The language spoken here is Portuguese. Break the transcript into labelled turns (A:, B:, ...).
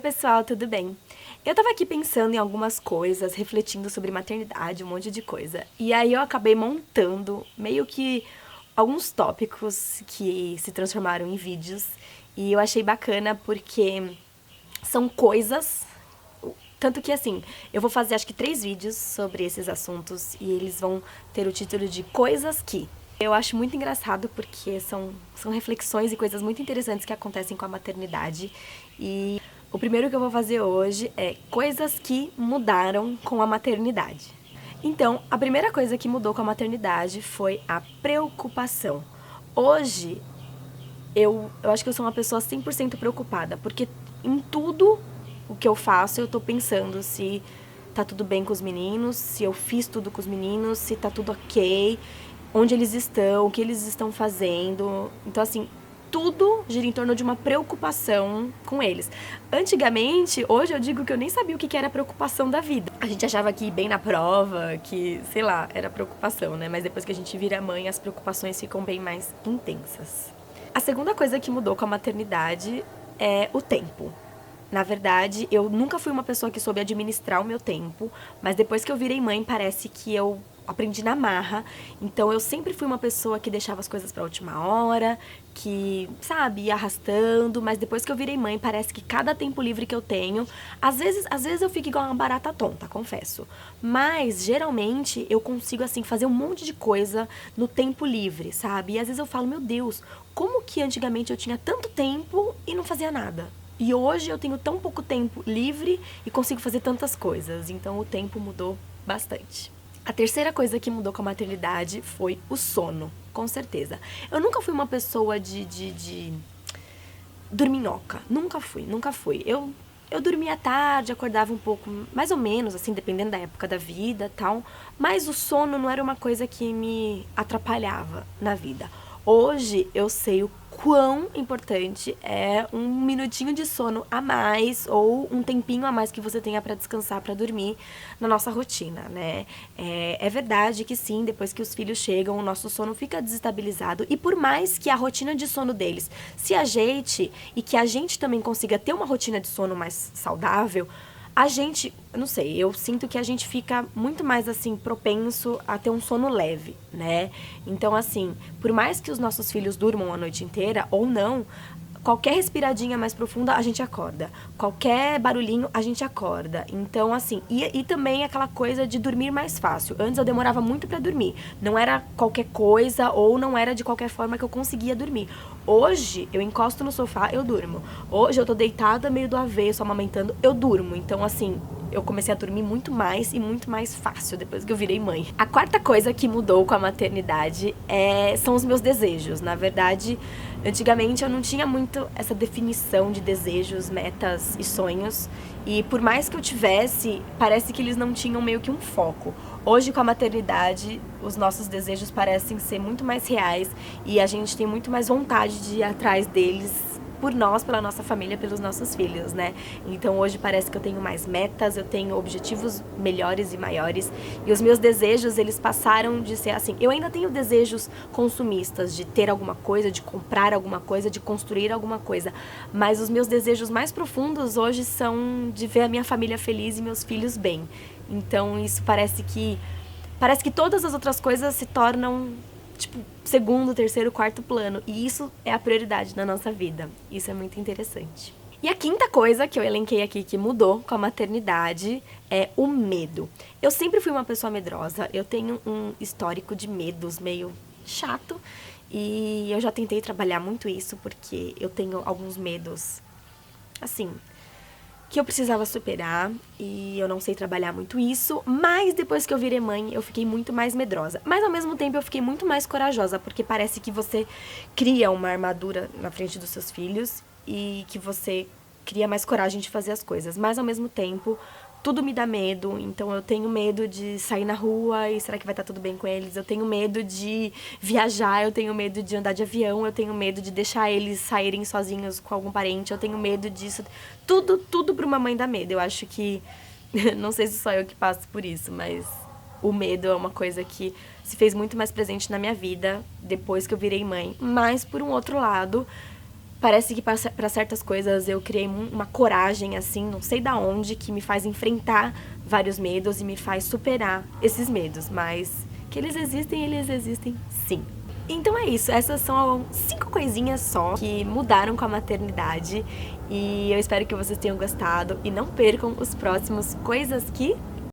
A: pessoal, tudo bem? Eu tava aqui pensando em algumas coisas, refletindo sobre maternidade, um monte de coisa. E aí eu acabei montando meio que alguns tópicos que se transformaram em vídeos. E eu achei bacana porque são coisas. Tanto que assim, eu vou fazer acho que 3 vídeos sobre esses assuntos e eles vão ter o título de Coisas que. Eu acho muito engraçado porque são reflexões e coisas muito interessantes que acontecem com a maternidade. E o primeiro que eu vou fazer hoje é coisas que mudaram com a maternidade. Então, a primeira coisa que mudou com a maternidade foi a preocupação. Hoje, eu acho que eu sou uma pessoa 100% preocupada, porque em tudo o que eu faço, eu tô pensando se tá tudo bem com os meninos, se eu fiz tudo com os meninos, se tá tudo ok, onde eles estão, o que eles estão fazendo. Então, assim, tudo gira em torno de uma preocupação com eles. Antigamente, hoje eu digo que eu nem sabia o que era a preocupação da vida. A gente achava que ir bem na prova, que, sei lá, era preocupação, né? Mas depois que a gente vira mãe, as preocupações ficam bem mais intensas. A segunda coisa que mudou com a maternidade é o tempo. Na verdade, eu nunca fui uma pessoa que soube administrar o meu tempo, mas depois que eu virei mãe, parece que eu aprendi na marra. Então, eu sempre fui uma pessoa que deixava as coisas pra última hora, que, sabe, ia arrastando, mas depois que eu virei mãe, parece que cada tempo livre que eu tenho, às vezes eu fico igual uma barata tonta, confesso. Mas, geralmente, eu consigo, assim, fazer um monte de coisa no tempo livre, sabe? E às vezes eu falo, meu Deus, como que antigamente eu tinha tanto tempo e não fazia nada? E hoje eu tenho tão pouco tempo livre e consigo fazer tantas coisas. Então o tempo mudou bastante. A terceira coisa que mudou com a maternidade foi o sono, com certeza. Eu nunca fui uma pessoa de dorminhoca. Nunca fui. Eu dormia tarde, acordava um pouco, mais ou menos, assim, dependendo da época da vida e tal. Mas o sono não era uma coisa que me atrapalhava na vida. Hoje eu sei o quão importante é um minutinho de sono a mais ou um tempinho a mais que você tenha para descansar, para dormir na nossa rotina, né? É verdade que sim, depois que os filhos chegam, o nosso sono fica desestabilizado e por mais que a rotina de sono deles se ajeite e que a gente também consiga ter uma rotina de sono mais saudável, a gente, eu não sei, eu sinto que a gente fica muito mais, assim, propenso a ter um sono leve, né? Então, assim, por mais que os nossos filhos durmam a noite inteira ou não, qualquer respiradinha mais profunda, a gente acorda. Qualquer barulhinho, a gente acorda. Então, assim, e também aquela coisa de dormir mais fácil. Antes eu demorava muito pra dormir. Não era qualquer coisa ou não era de qualquer forma que eu conseguia dormir. Hoje, eu encosto no sofá, eu durmo. Hoje eu tô deitada meio do avesso, amamentando, eu durmo. Então, assim, eu comecei a dormir muito mais e muito mais fácil depois que eu virei mãe. A quarta coisa que mudou com a maternidade são os meus desejos. Na verdade, antigamente eu não tinha muito essa definição de desejos, metas e sonhos. E por mais que eu tivesse, parece que eles não tinham meio que um foco. Hoje, com a maternidade, os nossos desejos parecem ser muito mais reais e a gente tem muito mais vontade de ir atrás deles por nós, pela nossa família, pelos nossos filhos, né? Então hoje parece que eu tenho mais metas, eu tenho objetivos melhores e maiores e os meus desejos, eles passaram de ser assim, eu ainda tenho desejos consumistas de ter alguma coisa, de comprar alguma coisa, de construir alguma coisa, mas os meus desejos mais profundos hoje são de ver a minha família feliz e meus filhos bem. Então isso parece que todas as outras coisas se tornam tipo, segundo, terceiro, quarto plano. E isso é a prioridade na nossa vida. Isso é muito interessante. E a quinta coisa que eu elenquei aqui que mudou com a maternidade é o medo. Eu sempre fui uma pessoa medrosa. Eu tenho um histórico de medos meio chato. E eu já tentei trabalhar muito isso porque eu tenho alguns medos, assim, que eu precisava superar e eu não sei trabalhar muito isso, mas depois que eu virei mãe eu fiquei muito mais medrosa. Mas ao mesmo tempo eu fiquei muito mais corajosa, porque parece que você cria uma armadura na frente dos seus filhos e que você cria mais coragem de fazer as coisas. Mas ao mesmo tempo tudo me dá medo, então eu tenho medo de sair na rua e será que vai estar tudo bem com eles? Eu tenho medo de viajar, eu tenho medo de andar de avião, eu tenho medo de deixar eles saírem sozinhos com algum parente, eu tenho medo disso. Tudo pra uma mãe dá medo. Eu acho que, não sei se só eu que passo por isso, mas o medo é uma coisa que se fez muito mais presente na minha vida depois que eu virei mãe. Mas, por um outro lado, Parece que para certas coisas eu criei uma coragem, assim, não sei da onde, que me faz enfrentar vários medos e me faz superar esses medos. Mas que eles existem sim. Então é isso, essas são 5 coisinhas só que mudaram com a maternidade. E eu espero que vocês tenham gostado e não percam os próximos Coisas Que